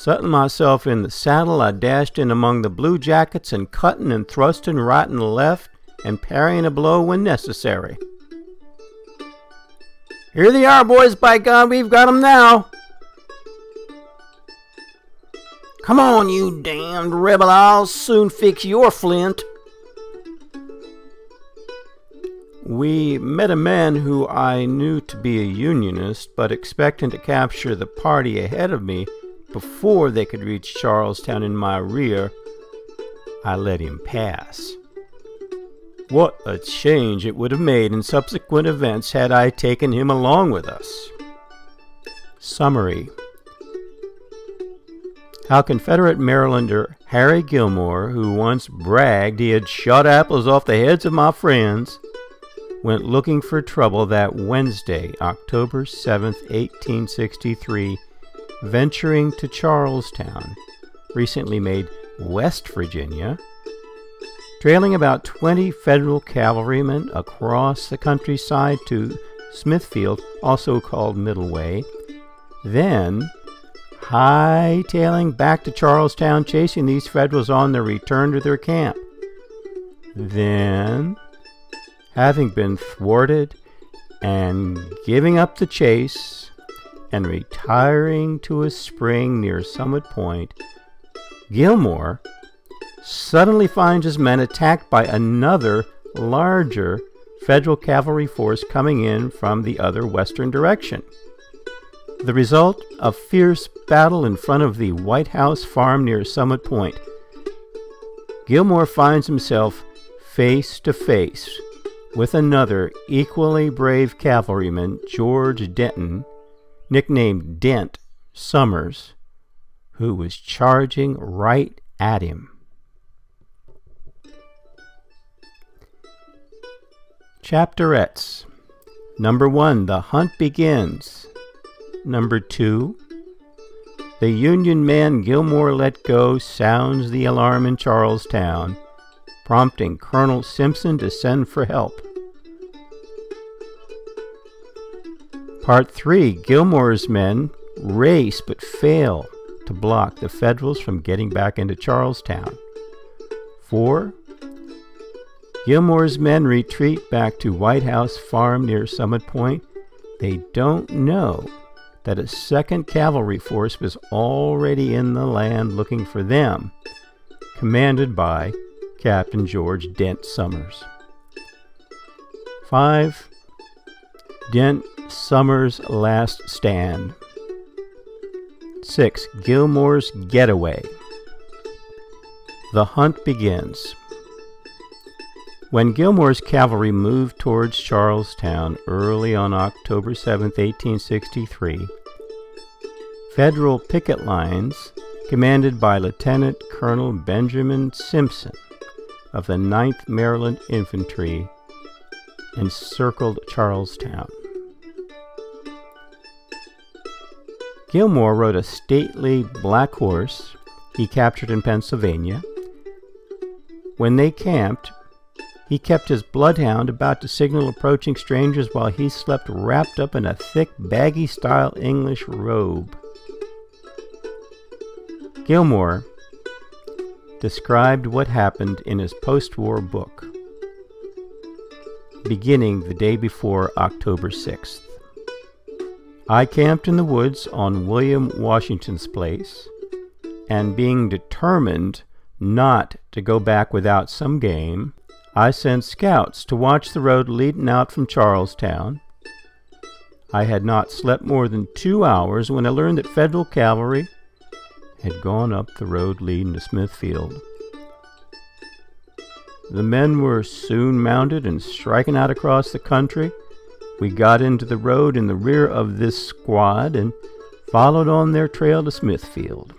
Settling myself in the saddle, I dashed in among the blue jackets and cutting and thrusting right and left and parrying a blow when necessary. "Here they are, boys, by God, we've got 'em now." "Come on, you damned rebel, I'll soon fix your flint." We met a man who I knew to be a Unionist, but expecting to capture the party ahead of me before they could reach Charlestown in my rear, I let him pass. What a change it would have made in subsequent events had I taken him along with us. Summary. How Confederate Marylander Harry Gilmor, who once bragged he had shot apples off the heads of my friends, went looking for trouble that Wednesday, October 7th, 1863, venturing to Charlestown, recently made West Virginia, trailing about 20 Federal cavalrymen across the countryside to Smithfield, also called Middleway, then hightailing back to Charlestown, chasing these Federals on their return to their camp. Then, having been thwarted and giving up the chase and retiring to a spring near Summit Point, Gilmor suddenly finds his men attacked by another, larger Federal cavalry force coming in from the other western direction. The result, a fierce battle in front of the White House farm near Summit Point. Gilmor finds himself face to face with another equally brave cavalryman, George Denton, nicknamed Dent Summers, who was charging right at him. Chapterettes. Number 1, the hunt begins. Number 2, the Union man Gilmor let go sounds the alarm in Charlestown, prompting Colonel Simpson to send for help. Part 3, Gilmor's men race but fail to block the Federals from getting back into Charlestown. 4, Gilmor's men retreat back to White House Farm near Summit Point. They don't know that a second cavalry force was already in the land looking for them, commanded by Captain George Dent Summers. 5, Dent Summers' last stand. 6, Gilmor's getaway. The hunt begins. When Gilmor's cavalry moved towards Charlestown early on October 7, 1863, Federal picket lines, commanded by Lieutenant Colonel Benjamin Simpson of the 9th Maryland Infantry, encircled Charlestown. Gilmor rode a stately black horse he captured in Pennsylvania. When they camped, he kept his bloodhound about to signal approaching strangers while he slept wrapped up in a thick, baggy-style English robe. Gilmor described what happened in his post-war book, beginning the day before October 6th. I camped in the woods on William Washington's place, and being determined not to go back without some game, I sent scouts to watch the road leading out from Charlestown. I had not slept more than 2 hours when I learned that Federal cavalry had gone up the road leading to Smithfield. The men were soon mounted and striking out across the country. We got into the road in the rear of this squad and followed on their trail to Smithfield.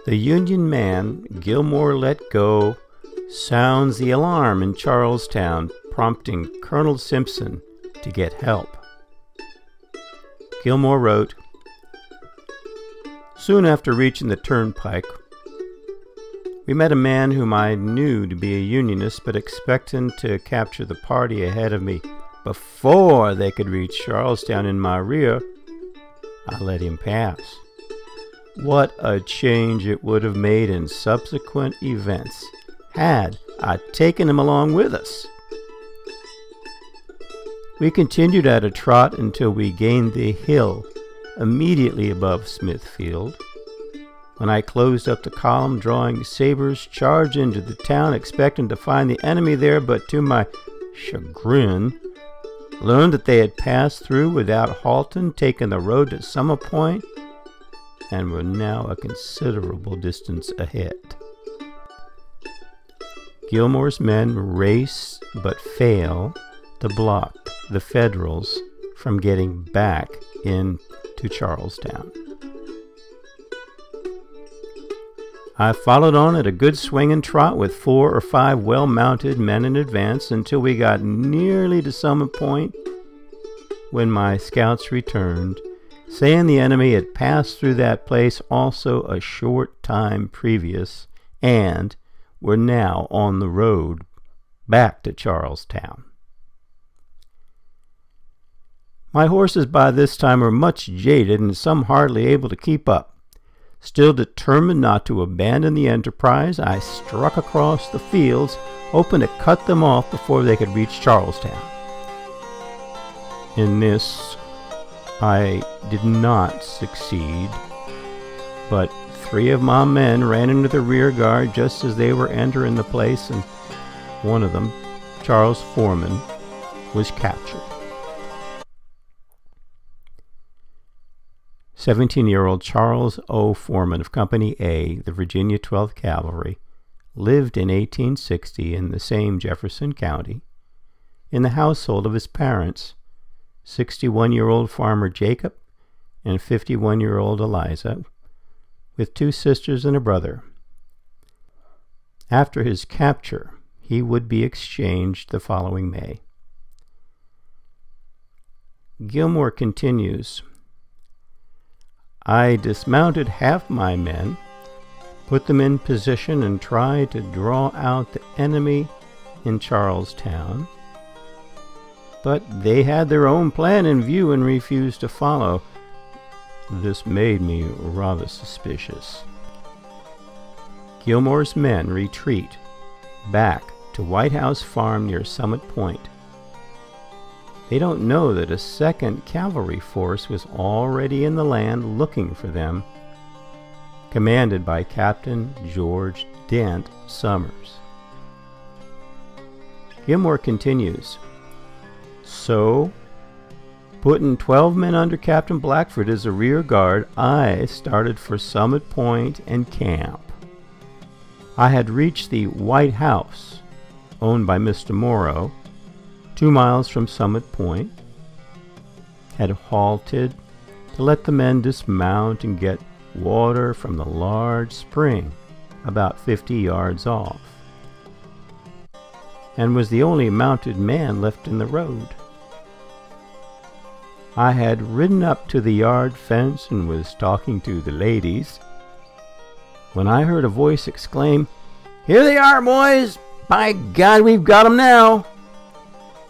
The Union man Gilmor let go sounds the alarm in Charlestown, prompting Colonel Simpson to get help. Gilmor wrote, "Soon after reaching the turnpike, we met a man whom I knew to be a Unionist, but expecting to capture the party ahead of me before they could reach Charlestown in my rear, I let him pass. What a change it would have made in subsequent events had I taken him along with us. We continued at a trot until we gained the hill immediately above Smithfield, when I closed up the column, drawing sabers, charged into the town, expecting to find the enemy there, but to my chagrin, learned that they had passed through without halting, taken the road to Summer Point, and were now a considerable distance ahead. Gilmor's men race but fail to block the Federals from getting back into Charlestown. I followed on at a good swinging trot with 4 or 5 well-mounted men in advance until we got nearly to Summit Point, when my scouts returned, saying the enemy had passed through that place also a short time previous and were now on the road back to Charlestown. My horses by this time were much jaded and some hardly able to keep up. Still determined not to abandon the enterprise, I struck across the fields, hoping to cut them off before they could reach Charlestown. In this, I did not succeed, but 3 of my men ran into the rear guard just as they were entering the place, and one of them, Charles Foreman, was captured. 17-year-old Charles O. Foreman of Company A, the Virginia 12th Cavalry, lived in 1860 in the same Jefferson County, in the household of his parents, 61-year-old farmer Jacob and 51-year-old Eliza, with 2 sisters and a brother. After his capture, he would be exchanged the following May. Gilmor continues, I dismounted half my men, put them in position, and tried to draw out the enemy in Charlestown, but they had their own plan in view and refused to follow. This made me rather suspicious. Gilmor's men retreat back to White House Farm near Summit Point. They don't know that a second cavalry force was already in the land looking for them, commanded by Captain George Dent Summers. Gilmor continues, so, putting 12 men under Captain Blackford as a rear guard, I started for Summit Point and camp. I had reached the White House, owned by Mr. Morrow, 2 miles from Summit Point, had halted to let the men dismount and get water from the large spring about 50 yards off, and was the only mounted man left in the road. I had ridden up to the yard fence and was talking to the ladies, when I heard a voice exclaim, "Here they are, boys! By God, we've got 'em now!"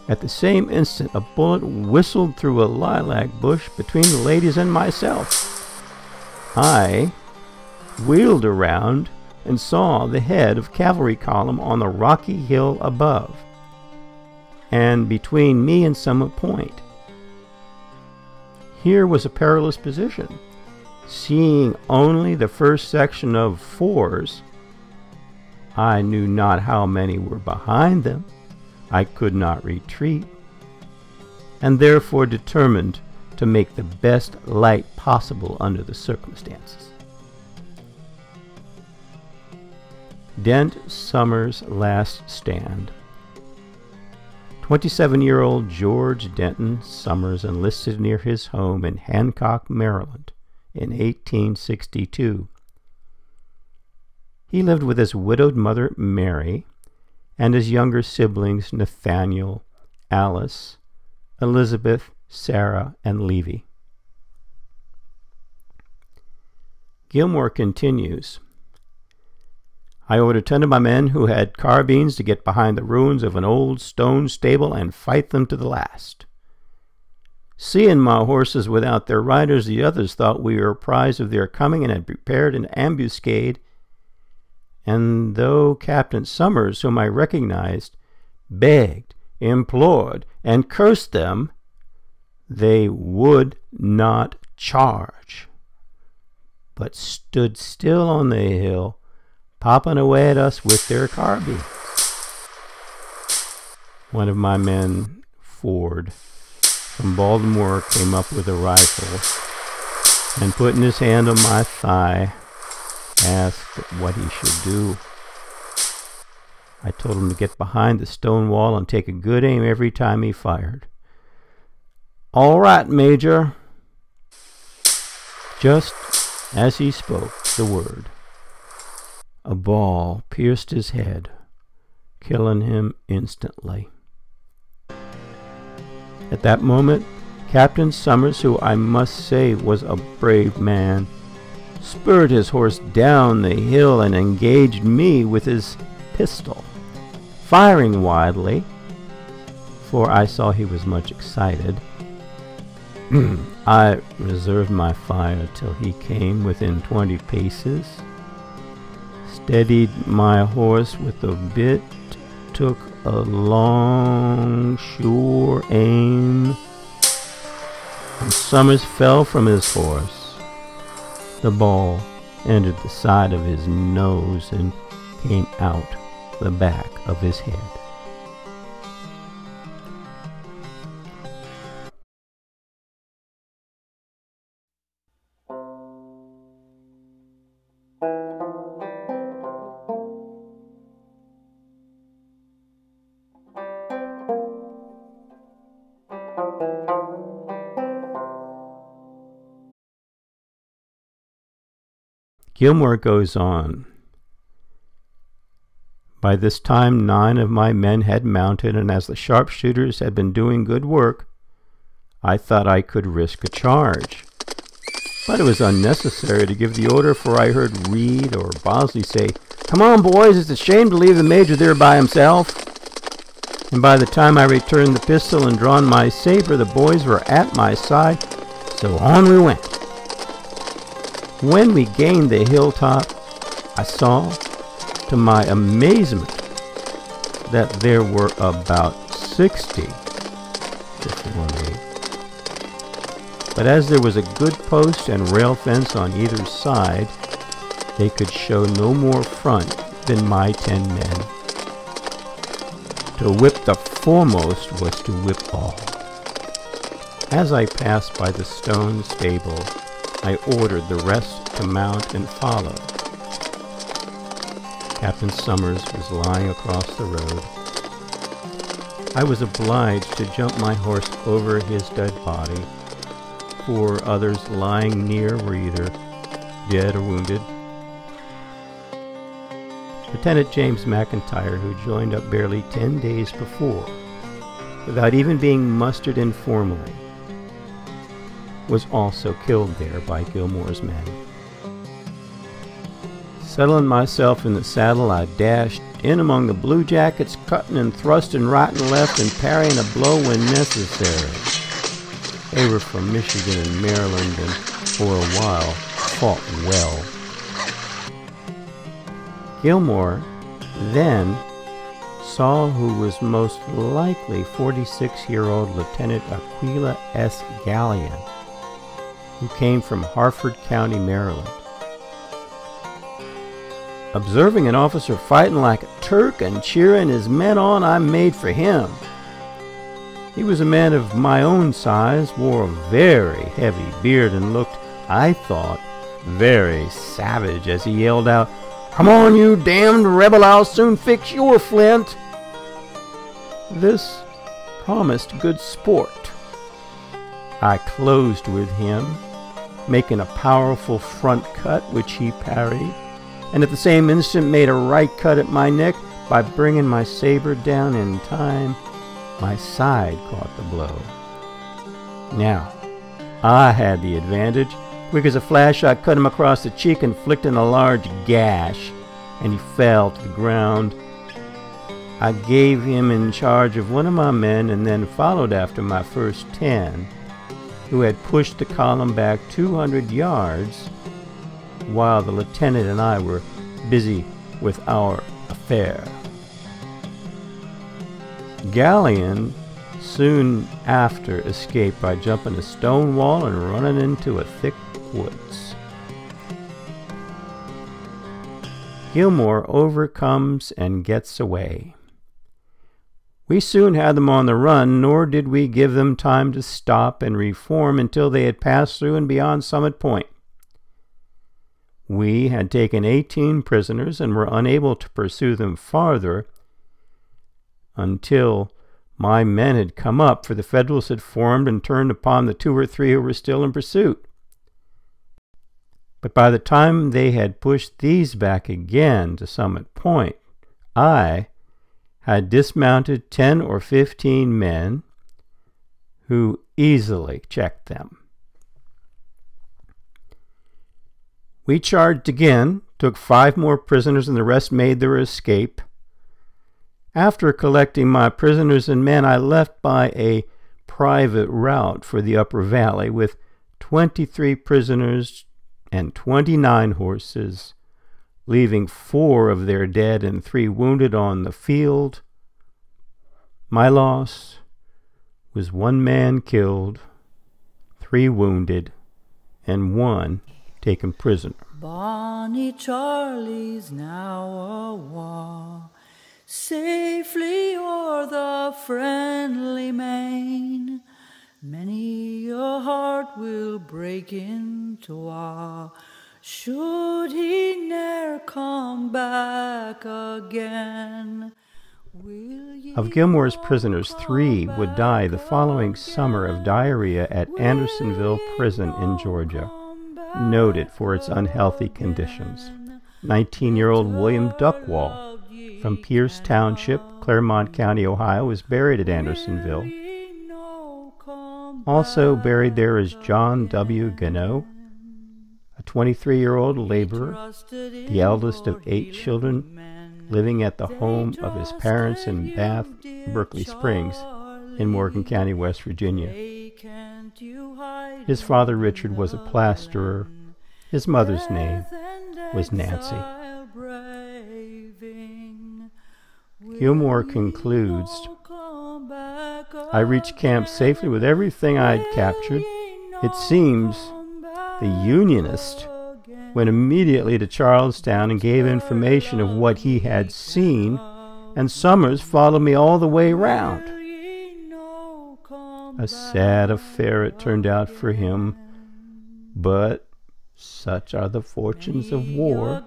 At the same instant, a bullet whistled through a lilac bush between the ladies and myself. I wheeled around and saw the head of cavalry column on the rocky hill above, and between me and Summit Point. Here was a perilous position. Seeing only the first section of 4s, I knew not how many were behind them. I could not retreat, and therefore determined to make the best light possible under the circumstances. Dent Summers' last stand. 27-year-old George Denton Summers enlisted near his home in Hancock, Maryland, in 1862. He lived with his widowed mother, Mary, and his younger siblings, Nathaniel, Alice, Elizabeth, Sarah, and Levy. Gilmor continues, I ordered 10 of my men who had carbines to get behind the ruins of an old stone stable and fight them to the last. Seeing my horses without their riders, the others thought we were apprised of their coming and had prepared an ambuscade. And though Captain Summers, whom I recognized, begged, implored, and cursed them, they would not charge, but stood still on the hill, popping away at us with their carbines. One of my men, Ford, from Baltimore, came up with a rifle and, putting his hand on my thigh, asked what he should do. I told him to get behind the stone wall and take a good aim every time he fired. "All right, Major." Just as he spoke the word, a ball pierced his head, killing him instantly. At that moment, Captain Summers, who I must say was a brave man, spurred his horse down the hill and engaged me with his pistol, firing wildly, for I saw he was much excited. I reserved my fire till he came within 20 paces, steadied my horse with the bit, took a long, sure aim, and Summers fell from his horse. The ball entered the side of his nose and came out the back of his head. Gilmor goes on. By this time 9 of my men had mounted, and as the sharpshooters had been doing good work, I thought I could risk a charge. But it was unnecessary to give the order, for I heard Reed or Bosley say, "Come on, boys, it's a shame to leave the Major there by himself." And by the time I returned the pistol and drawn my saber, the boys were at my side, so on we went. When we gained the hilltop, I saw, to my amazement, that there were about 60 before me. But as there was a good post and rail fence on either side, they could show no more front than my 10 men. To whip the foremost was to whip all. As I passed by the stone stable, I ordered the rest to mount and follow. Captain Summers was lying across the road. I was obliged to jump my horse over his dead body, for others lying near were either dead or wounded. Lieutenant James McIntyre, who joined up barely 10 days before, without even being mustered informally, was also killed there by Gilmor's men. Settling myself in the saddle, I dashed in among the blue jackets, cutting and thrusting right and left and parrying a blow when necessary. They were from Michigan and Maryland, and for a while fought well. Gilmor then saw who was most likely 46-year-old Lieutenant Aquila S. Gallion, who came from Harford County, Maryland. Observing an officer fighting like a Turk and cheering his men on, I made for him. He was a man of my own size, wore a very heavy beard, and looked, I thought, very savage as he yelled out, "Come on, you damned rebel, I'll soon fix your flint." This promised good sport. I closed with him, making a powerful front cut, which he parried, and at the same instant made a right cut at my neck. By bringing my saber down in time, my side caught the blow. Now, I had the advantage. Quick as a flash, I cut him across the cheek, inflicting a large gash, and he fell to the ground. I gave him in charge of one of my men, and then followed after my first 10, who had pushed the column back 200 yards while the lieutenant and I were busy with our affair. Galleon soon after escaped by jumping a stone wall and running into a thick woods. Gilmor overcomes and gets away. We soon had them on the run, nor did we give them time to stop and reform until they had passed through and beyond Summit Point. We had taken 18 prisoners and were unable to pursue them farther until my men had come up, for the Federals had formed and turned upon the 2 or 3 who were still in pursuit. But by the time they had pushed these back again to Summit Point, I had dismounted 10 or 15 men who easily checked them. We charged again, took 5 more prisoners, and the rest made their escape. After collecting my prisoners and men, I left by a private route for the upper valley with 23 prisoners and 29 horses, leaving 4 of their dead and 3 wounded on the field. My loss was 1 man killed, 3 wounded, and 1 taken prisoner. Bonnie Charlie's now awa', safely o'er the friendly main. Many a heart will break into awe, should he ne'er come back again. Of Gilmor's prisoners, 3 would die the following summer of diarrhea at Andersonville Prison in Georgia, noted for its unhealthy conditions. 19-year-old William Duckwall from Pierce Township, Claremont County, Ohio, was buried at Andersonville. Also buried there is John W. Gano, a 23-year-old laborer, the eldest of 8 children, living at the home of his parents in Bath, Berkeley Springs, in Morgan County, West Virginia. His father, Richard, was a plasterer. His mother's name was Nancy. Gilmor concludes, I reached camp safely with everything I had captured. It seems the Unionist went immediately to Charlestown and gave information of what he had seen, and Summers followed me all the way round. A sad affair it turned out for him, but such are the fortunes of war.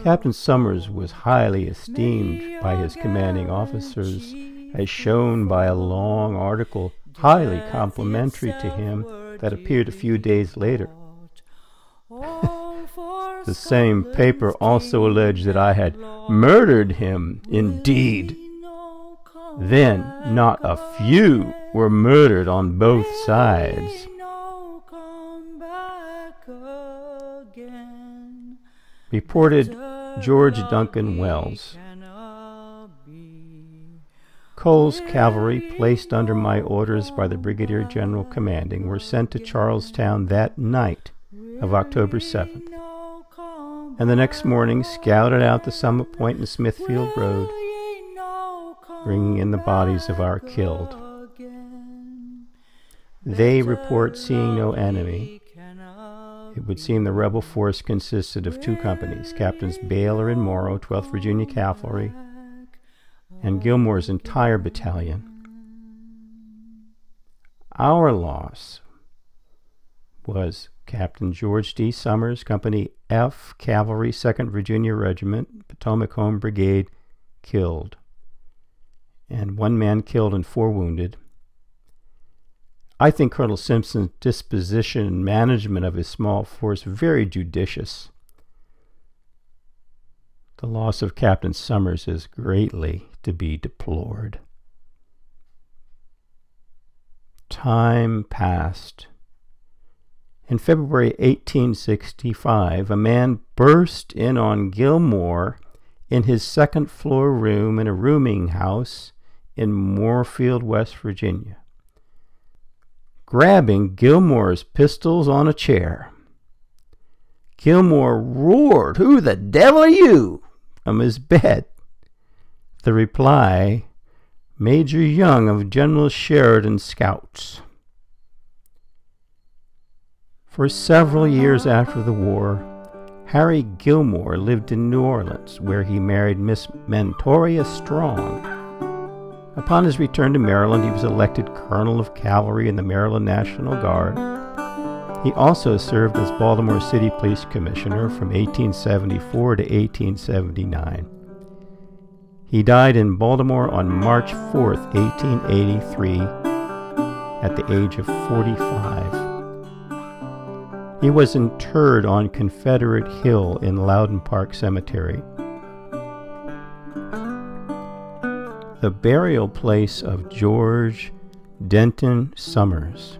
Captain Summers was highly esteemed by his commanding officers, as shown by a long article highly complimentary to him that appeared a few days later. The same paper also alleged that I had murdered him. Indeed, then not a few were murdered on both sides. Reported George Duncan Wells. Cole's cavalry, placed under my orders by the Brigadier General commanding, were sent to Charlestown that night of October 7th, and the next morning scouted out the Summit Point and Smithfield Road, bringing in the bodies of our killed. They report seeing no enemy. It would seem the rebel force consisted of 2 companies, Captains Baylor and Morrow, 12th Virginia Cavalry, and Gilmor's entire battalion. Our loss was Captain George D. Summers, Company F, Cavalry, 2nd Virginia Regiment, Potomac Home Brigade, killed, and 1 man killed and 4 wounded. I think Colonel Simpson's disposition and management of his small force very judicious. The loss of Captain Summers is greatly to be deplored. Time passed. In February 1865, a man burst in on Gilmor in his 2nd floor room in a rooming house in Moorfield, West Virginia. grabbing Gilmor's pistols on a chair. Gilmor roared, "Who the devil are you?" from his bed. The reply, Major Young of General Sheridan's Scouts. For several years after the war, Harry Gilmor lived in New Orleans, where he married Miss Mentoria Strong. Upon his return to Maryland, he was elected Colonel of Cavalry in the Maryland National Guard. He also served as Baltimore City Police Commissioner from 1874 to 1879. He died in Baltimore on March 4th, 1883, at the age of 45. He was interred on Confederate Hill in Loudon Park Cemetery. The burial place of George Denton Summers,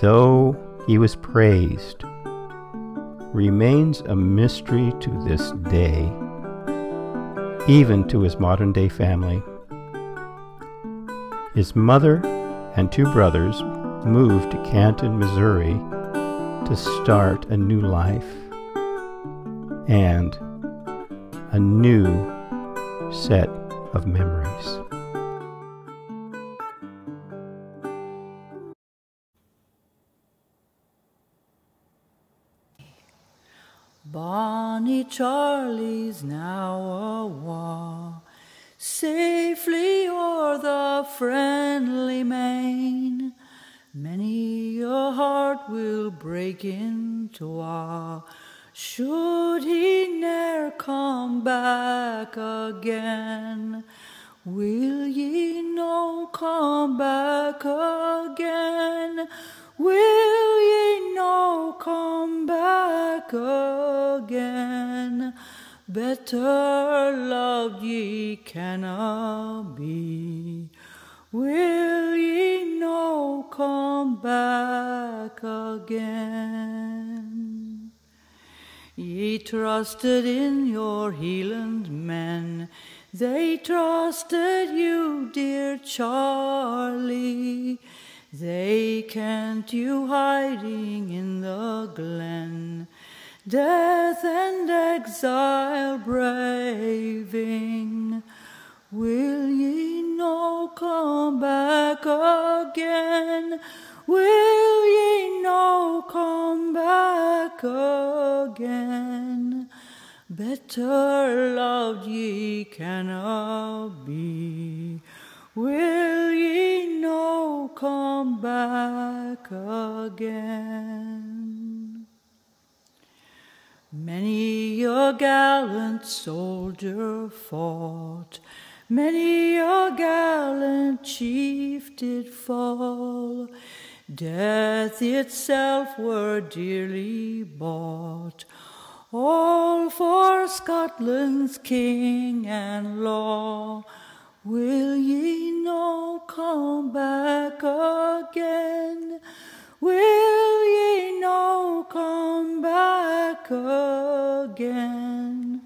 though he was praised, remains a mystery to this day, even to his modern-day family. His mother and two brothers moved to Canton, Missouri, to start a new life and a new set of memories. Bonnie Charlie's now awa', safely o'er the friendly main. Many a heart will break in twa, should he ne'er come back again. Will ye no come back again? Will ye no come back again? Better loved ye canna be. Will ye no come back again? Ye trusted in your Hieland men, they trusted you, dear Charlie. They kent you hiding in the glen, death and exile braving. Will ye no come back again? Will ye no come back again? Better loved ye canna be. Will ye no come back again? Many a gallant soldier fought, many a gallant chief did fall. Death itself were dearly bought, all for Scotland's king and law. Will ye no come back again? Will ye no come back again?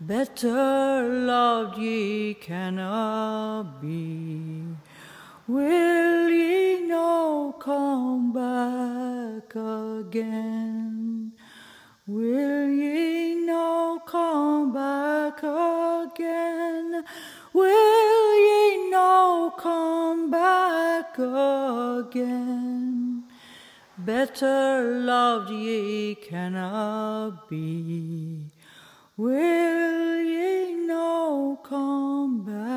Better loved ye canna be. Will ye no come back again? Will ye no come back again? Will ye no come back again? Better loved ye canna be. Will ye no come back